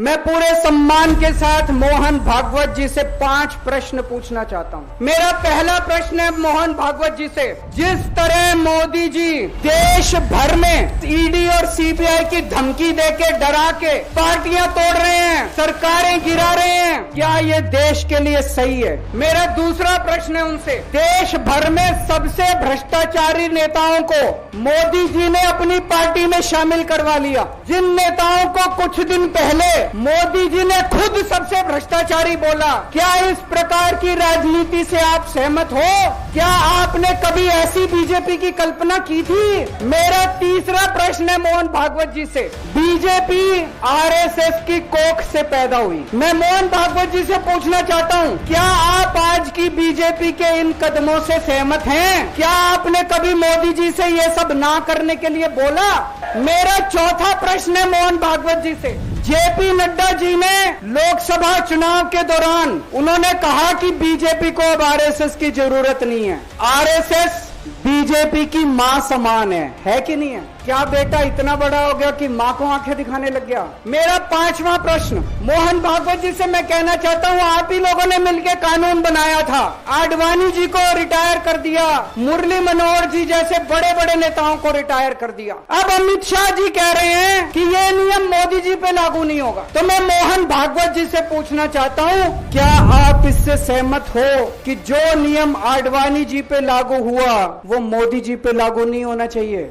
मैं पूरे सम्मान के साथ मोहन भागवत जी से 5 प्रश्न पूछना चाहता हूं। मेरा पहला प्रश्न है मोहन भागवत जी से, जिस तरह मोदी जी देश भर में ईडी और सीबीआई की धमकी देके डरा के पार्टियां तोड़ रहे हैं, सरकारें गिरा रहे हैं, क्या ये देश के लिए सही है? मेरा दूसरा प्रश्न है उनसे, देश भर में सबसे भ्रष्टाचारी नेताओं को मोदी जी ने अपनी पार्टी में शामिल करवा लिया। जिन नेताओं को कुछ दिन पहले मोदी जी ने खुद सबसे भ्रष्टाचारी बोला, क्या इस प्रकार की राजनीति से आप सहमत हो? क्या आपने कभी ऐसी बीजेपी की कल्पना की थी? मेरा तीसरा प्रश्न है मोहन भागवत जी से, बीजेपी आरएसएस की कोख से पैदा हुई। मैं मोहन भागवत जी से पूछना चाहता हूं, क्या आप आज की बीजेपी के इन कदमों से सहमत हैं? क्या आपने कभी मोदी जी से ये सब ना करने के लिए बोला? मेरा चौथा प्रश्न है मोहन भागवत जी से, जेपी नड्डा जी ने लोकसभा चुनाव के दौरान उन्होंने कहा कि बीजेपी को अब आरएसएस की जरूरत नहीं है, आरएसएस बीजेपी की मां समान है कि नहीं है? क्या बेटा इतना बड़ा हो गया कि मां को आंखें दिखाने लग गया? मेरा पांचवा प्रश्न मोहन भागवत जी से मैं कहना चाहता हूं, आप ही लोगों ने मिलकर कानून बनाया था, आडवाणी जी को रिटायर कर दिया, मुरली मनोहर जी जैसे बड़े बड़े नेताओं को रिटायर कर दिया। अब अमित शाह जी कह रहे हैं कि ये नियम मोदी जी पे लागू नहीं होगा। तो मैं मोहन भागवत जी से पूछना चाहता हूं, क्या आप इससे सहमत हो कि जो नियम आडवाणी जी पे लागू हुआ वो मोदी जी पे लागू नहीं होना चाहिए?